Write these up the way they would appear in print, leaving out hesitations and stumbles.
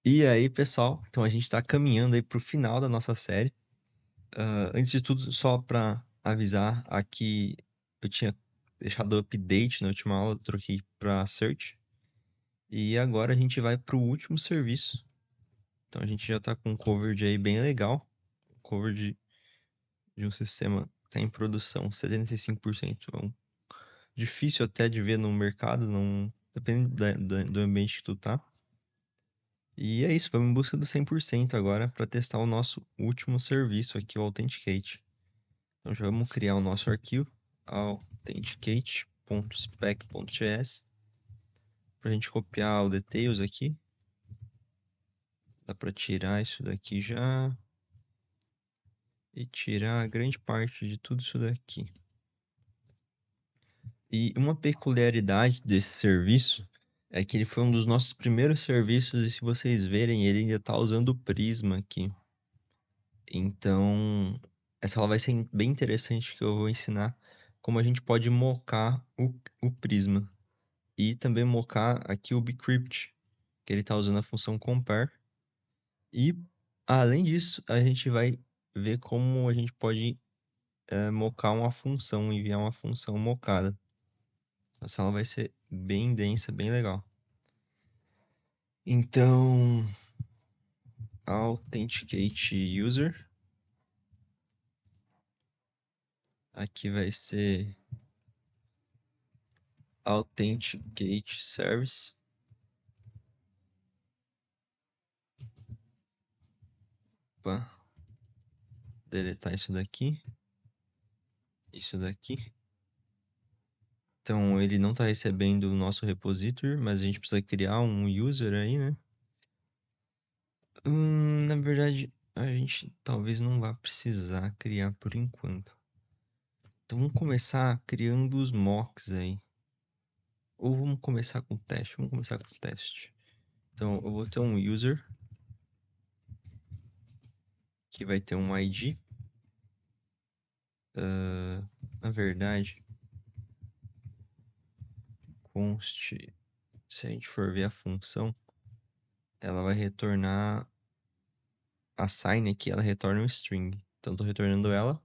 E aí, pessoal, então a gente está caminhando aí para o final da nossa série. Antes de tudo, só para avisar, aqui eu tinha deixado o update na última aula, eu troquei para search. E agora a gente vai para o último serviço. Então a gente já está com um coverage aí bem legal. O coverage de um sistema está em produção 75%. É difícil até de ver no mercado, não depende do ambiente que tu tá. E é isso, vamos em busca do 100% agora para testar o nosso último serviço aqui, o Authenticate. Então já vamos criar o nosso arquivo, authenticate.spec.ts, para a gente copiar o details aqui. Dá para tirar isso daqui já e tirar a grande parte de tudo isso daqui. E uma peculiaridade desse serviço é que ele foi um dos nossos primeiros serviços e se vocês verem, ele ainda está usando o Prisma aqui. Então, essa aula vai ser bem interessante que eu vou ensinar como a gente pode mocar o Prisma e também mocar aqui o Bcrypt, que ele está usando a função compare. E, além disso, a gente vai ver como a gente pode mocar uma função, enviar uma função mocada. Essa aula vai ser bem densa, bem legal. Então, Authenticate User. Aqui vai ser Authenticate Service. Opa, deletar isso daqui. Isso daqui. Então, ele não está recebendo o nosso repository, mas a gente precisa criar um user aí, né? Na verdade, a gente talvez não vá precisar criar por enquanto. Então, vamos começar criando os mocks aí. Ou vamos começar com o teste? Vamos começar com o teste. Então, eu vou ter um user que vai ter um ID. Na verdade, const, se a gente for ver a função, ela vai retornar a sign aqui, ela retorna um string. Então, estou retornando ela.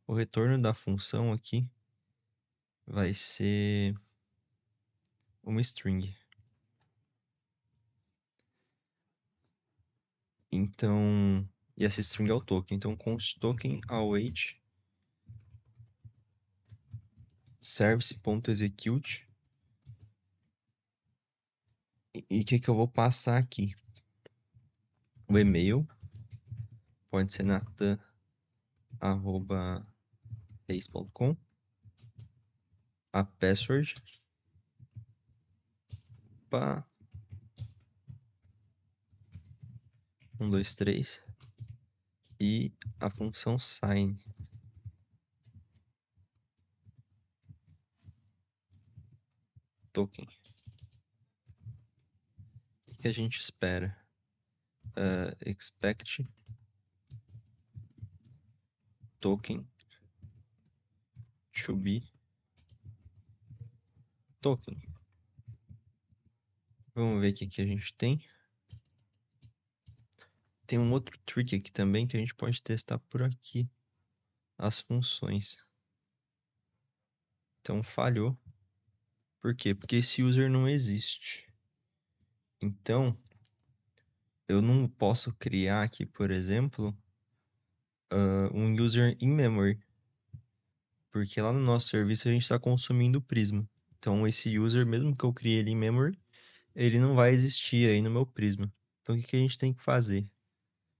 O retorno da função aqui vai ser uma string. Então, e essa string é o token. Então, const token await service.execute. E o que eu vou passar aqui? O e-mail pode ser natan@reis.com. A password para 123 e a função sign token. O que a gente espera? Expect token to be token. Vamos ver o que a gente tem. Tem um outro trick aqui também que a gente pode testar por aqui. As funções. Então falhou. Por quê? Porque esse user não existe. Então, eu não posso criar aqui, por exemplo, um user in memory. Porque lá no nosso serviço a gente está consumindo o Prisma. Então, esse user, mesmo que eu crie ele em memory, ele não vai existir aí no meu Prisma. Então, o que a gente tem que fazer?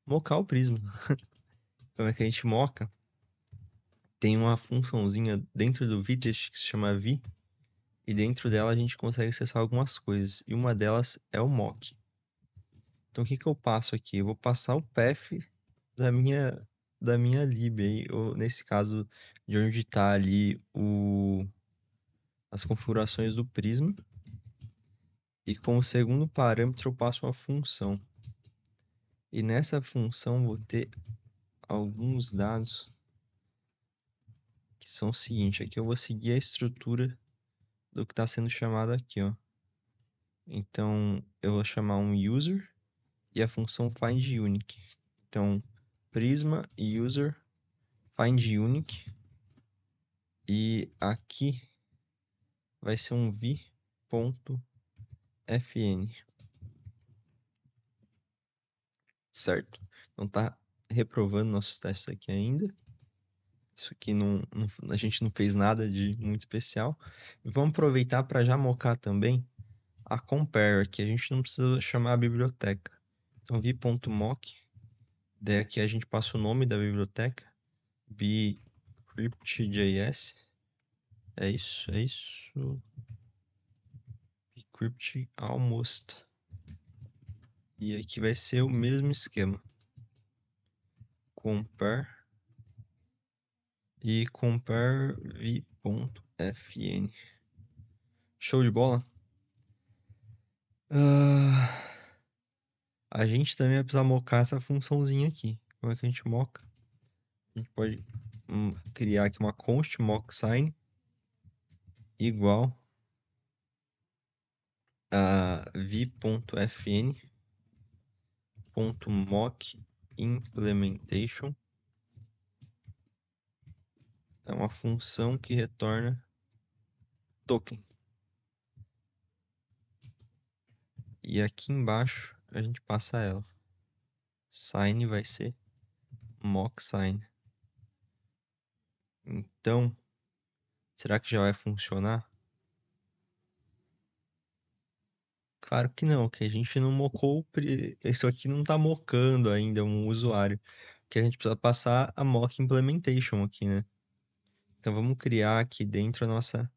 Mocar o Prisma. Como é que a gente moca? Tem uma funçãozinha dentro do Vitest que se chama v, e dentro dela a gente consegue acessar algumas coisas. E uma delas é o mock. Então, o que eu passo aqui? Eu vou passar o path da minha lib aí, ou nesse caso, de onde está ali as configurações do Prisma. E como segundo parâmetro eu passo uma função. E nessa função vou ter alguns dados que são o seguinte. Aqui eu vou seguir a estrutura do que está sendo chamado aqui, ó. Então eu vou chamar um user e a função findUnique. Então, prisma user findUnique e aqui vai ser um v.fn, certo? Não tá reprovando nossos testes aqui ainda. Isso aqui a gente não fez nada de muito especial. E vamos aproveitar para já mocar também a compare, que a gente não precisa chamar a biblioteca. Então, v.mock, daí aqui a gente passa o nome da biblioteca, bcrypt.js, é isso, bcrypt almost. E aqui vai ser o mesmo esquema, compare e compare v.fn. Show de bola? A gente também vai precisar mocar essa funçãozinha aqui. Como é que a gente moca? A gente pode criar aqui uma const mock sign igual a v.fn.mock implementation. É uma função que retorna token. E aqui embaixo a gente passa ela. Sign vai ser mock sign. Então, será que já vai funcionar? Claro que não, que a gente não mocou. Isso aqui não está mocando ainda um usuário. Que a gente precisa passar a mock implementation aqui, né? Então vamos criar aqui dentro a nossa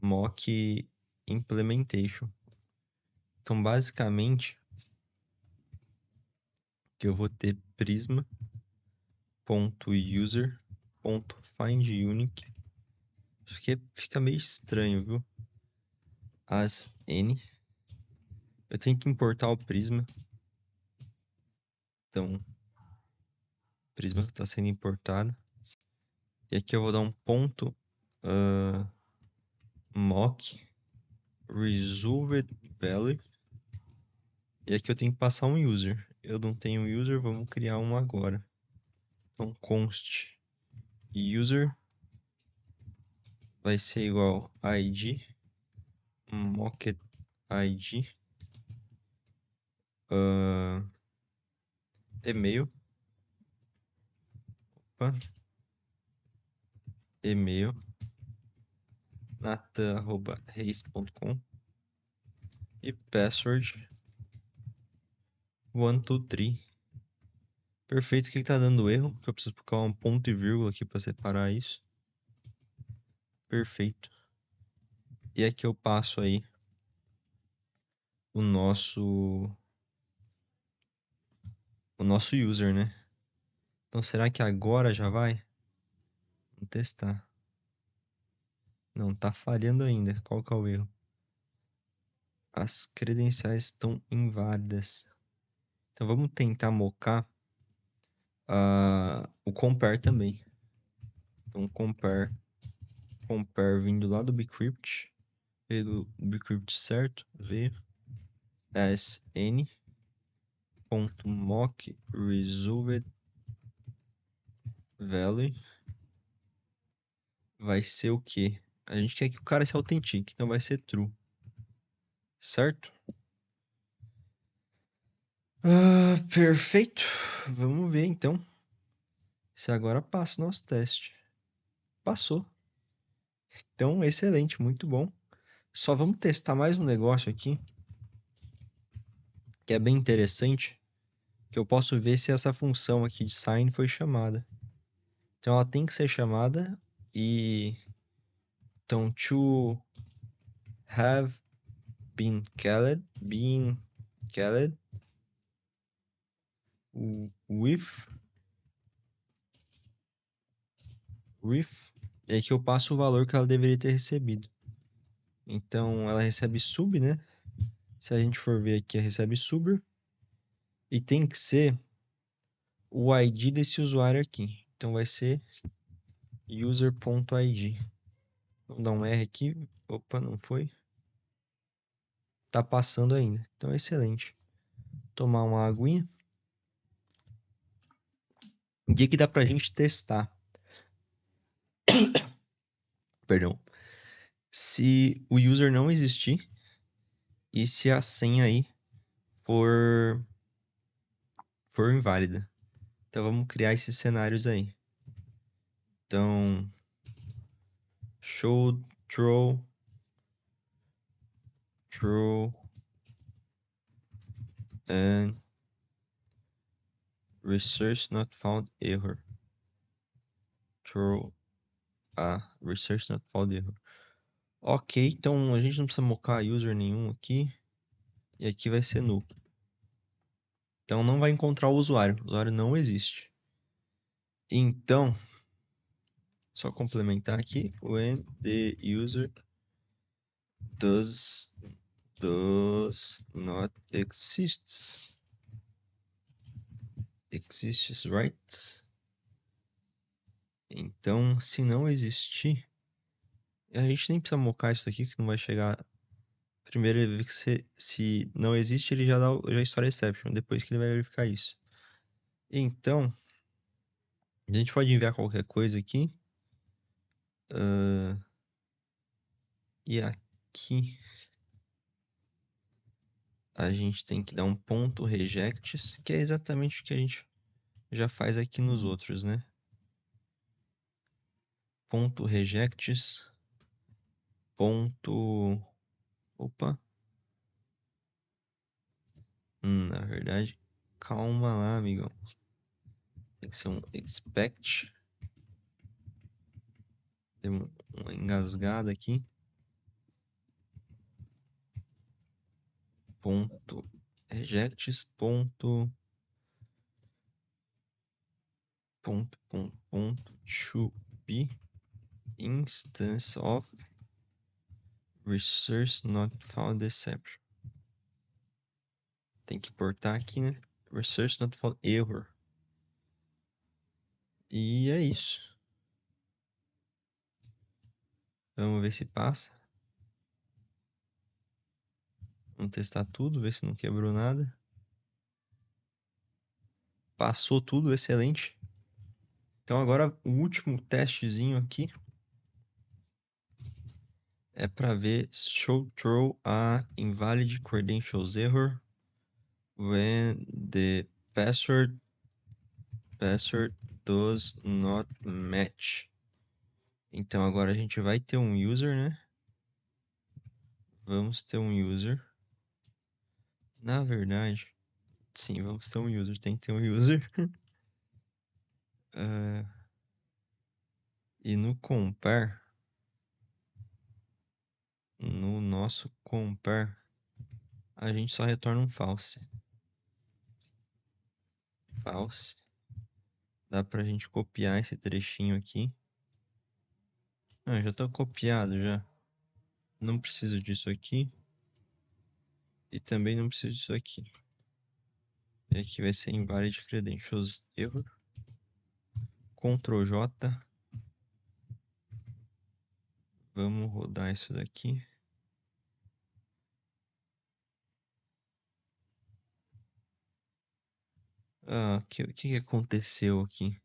mock implementation. Então basicamente que eu vou ter prisma.user.findUnique. Isso aqui fica meio estranho, viu? As n. Eu tenho que importar o Prisma. Então, o Prisma está sendo importado. E aqui eu vou dar um ponto mock resolved value. E aqui eu tenho que passar um user. Eu não tenho user, vamos criar um agora. Então, const user vai ser igual id mocked id e-mail. Opa, e-mail natan@reis.com e password 123. Perfeito, o que tá dando erro? Que eu preciso colocar um ponto e vírgula aqui para separar isso. Perfeito. E aqui eu passo aí o nosso user, né? Então será que agora já vai? Vamos testar. Não, tá falhando ainda. Qual que é o erro? As credenciais estão inválidas. Então vamos tentar mocar o compare também. Então compare vindo lá do bcrypt, pelo bcrypt certo, v as n.mock resolved value vai ser o quê? A gente quer que o cara se autentique, então vai ser true. Certo? Perfeito. Vamos ver então se agora passa o nosso teste. Passou. Então, excelente, muito bom. Só vamos testar mais um negócio aqui, que é bem interessante, que eu posso ver se essa função aqui de sign foi chamada. Então, ela tem que ser chamada e então to have been called with e aí que eu passo o valor que ela deveria ter recebido. Então, ela recebe sub, né? Se a gente for ver aqui, ela recebe sub. E tem que ser o ID desse usuário aqui. Então, vai ser user.id. Vamos dar um R aqui. Opa, não foi. Tá passando ainda. Então, excelente. Tomar uma aguinha. O que dá pra gente testar? Perdão. Se o user não existir e se a senha aí for inválida. Então vamos criar esses cenários aí. Então, show throw true and research not found error. Throw a research not found error. Ok, então a gente não precisa mocar user nenhum aqui. E aqui vai ser null. Então não vai encontrar o usuário não existe. Então, só complementar aqui, when the user does not exists. Exists, right? Então, se não existir, a gente nem precisa mocar isso daqui, que não vai chegar. Primeiro ele vê que se não existe, ele já estoura exception, depois que ele vai verificar isso. Então, a gente pode enviar qualquer coisa aqui. E aqui a gente tem que dar um ponto rejects, que é exatamente o que a gente já faz aqui nos outros, né? Ponto rejects, ponto... Opa! Na verdade, calma lá, amigão. Tem que ser um expect. Tem uma engasgada aqui. Ponto rejects, ponto to be instance of resource not found exception. Tem que portar aqui, né? Research not found error. E é isso. Vamos ver se passa. Vamos testar tudo, ver se não quebrou nada. Passou tudo, excelente. Então agora o último testezinho aqui é para ver show throw a invalid credentials error when the password does not match. Então agora a gente vai ter um user, né? Vamos ter um user. Na verdade, sim, vamos ter um user. Tem que ter um user. E no compare, no nosso compare, a gente só retorna um false. False. Dá pra gente copiar esse trechinho aqui. Ah, já tá copiado já. Não preciso disso aqui. E também não preciso disso aqui. E aqui vai ser invalid credentials error. Ctrl J. Vamos rodar isso daqui. Ah, o que aconteceu aqui?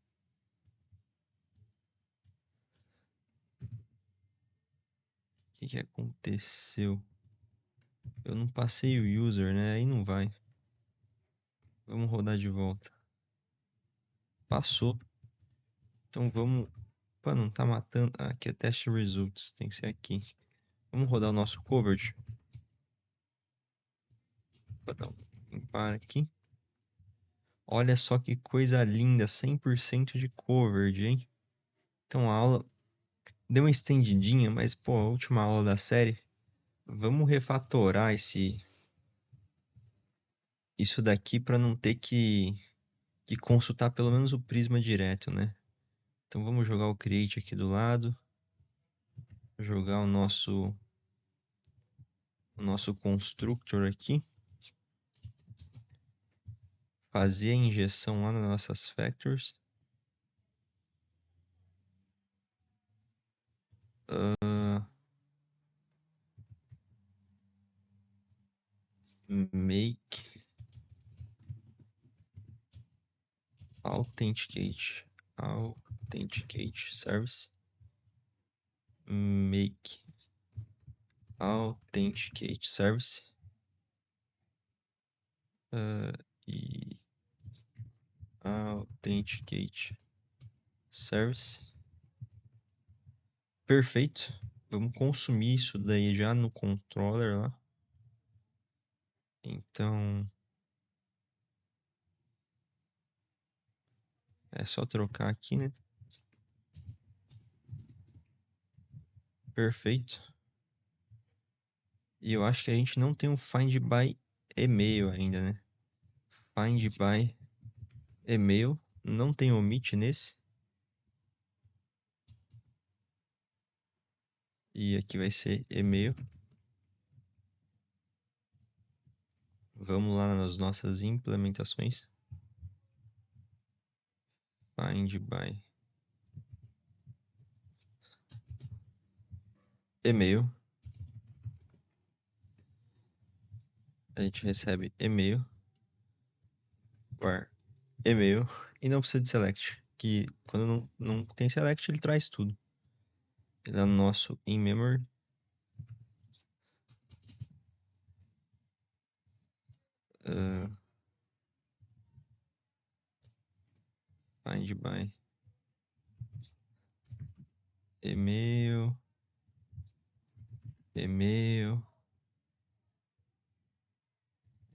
O que aconteceu? Eu não passei o user, né? Aí não vai. Vamos rodar de volta. Passou. Então vamos... Opa, não tá matando. Ah, aqui é test results. Tem que ser aqui. Vamos rodar o nosso coverage. Opa, não. Limpar aqui. Olha só que coisa linda. 100% de coverage, hein? Então a aula deu uma estendidinha, mas pô, a última aula da série. Vamos refatorar isso daqui para não ter que consultar pelo menos o Prisma direto, né? Então vamos jogar o create aqui do lado. Jogar o nosso constructor aqui. Fazer a injeção lá nas nossas factors. Make authenticate service make authenticate service e authenticate service. Perfeito. Vamos consumir isso daí já no controller lá. Então é só trocar aqui, né? Perfeito. E eu acho que a gente não tem um find by e-mail ainda, né? Find by e-mail. Não tem omit nesse. E aqui vai ser e-mail. Vamos lá nas nossas implementações. Find by e-mail. A gente recebe e-mail. Var e-mail. E não precisa de select. Que quando não tem select, ele traz tudo. Ele é nosso in-memory. Find by e-mail. E-mail.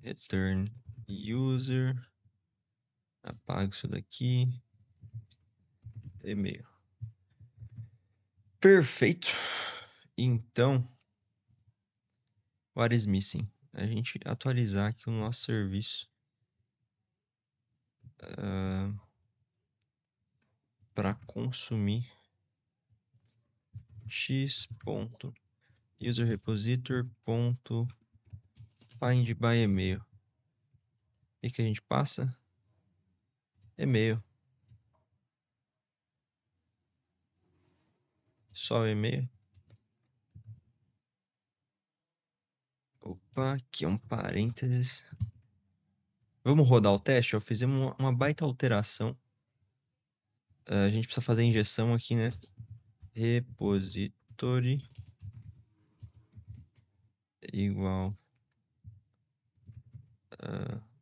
Return user. Apago isso daqui. E-mail. Perfeito. Então, what is missing? A gente atualizar aqui o nosso serviço para consumir x.userrepositor.find by e-mail. E que a gente passa? E-mail. Só o e-mail. Opa, aqui é um parênteses. Vamos rodar o teste? Ó, fizemos uma baita alteração. A gente precisa fazer a injeção aqui, né? Repository igual.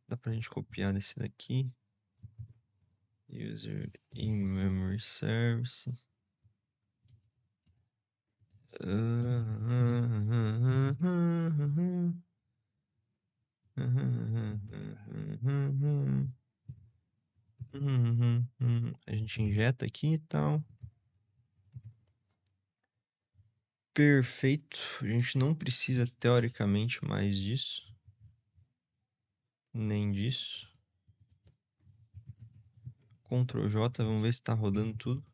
Dá pra gente copiar desse daqui. User in memory service. A gente injeta aqui e tal. Perfeito. A gente não precisa teoricamente mais disso. Nem disso. Ctrl J, vamos ver se tá rodando tudo.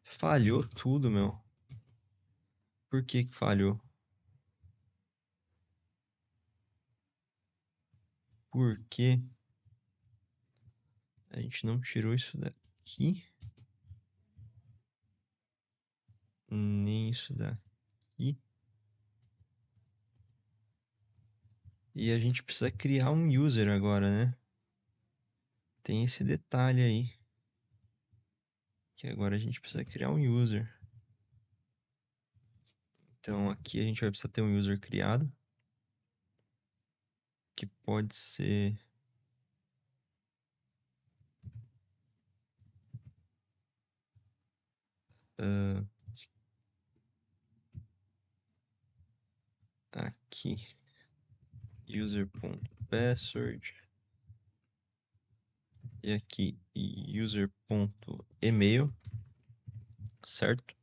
Falhou tudo, meu. Por que que falhou? Por que a gente não tirou isso daqui? Nem isso daqui. E a gente precisa criar um user agora, né? Tem esse detalhe aí. Que agora a gente precisa criar um user. Então aqui a gente vai precisar ter um user criado. Que pode ser... aqui. User.password. E aqui user.email. Certo?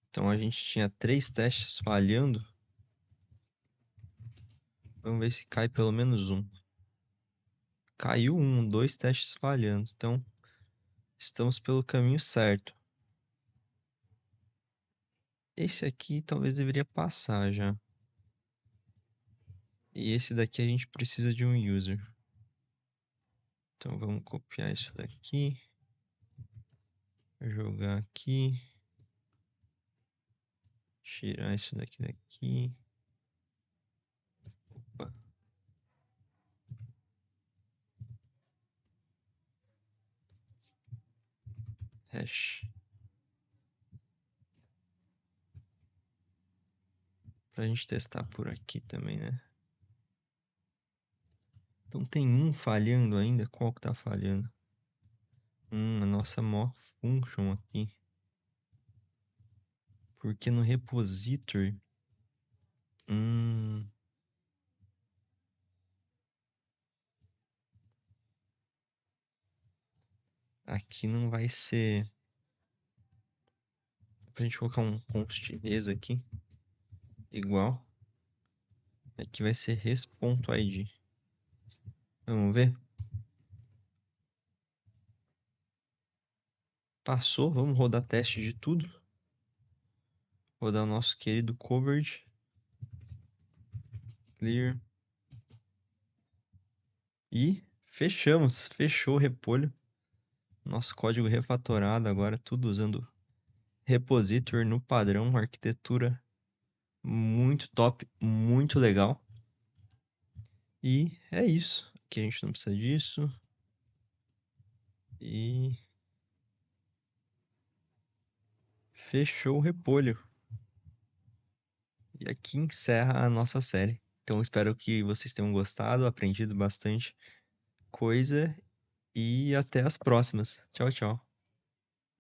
Então a gente tinha 3 testes falhando. Vamos ver se cai pelo menos um. Caiu um, 2 testes falhando. Então estamos pelo caminho certo. Esse aqui talvez deveria passar já. E esse daqui a gente precisa de um user. Então vamos copiar isso daqui. Jogar aqui. Tirar isso daqui. Opa. dash. Pra gente testar por aqui também, né? Então tem um falhando ainda? Qual que tá falhando? A nossa mock function aqui. Porque no repository... Hum, aqui não vai ser... Pra gente colocar um const res aqui. Igual. Aqui vai ser res.id. Vamos ver? Passou, vamos rodar teste de tudo. Rodar o nosso querido coverage. Clear. E fechamos. Fechou o repolho. Nosso código refatorado agora, tudo usando repository no padrão, arquitetura muito top, muito legal. E é isso. Aqui a gente não precisa disso. E fechou o repolho. E aqui encerra a nossa série. Então espero que vocês tenham gostado, aprendido bastante coisa e até as próximas. Tchau, tchau.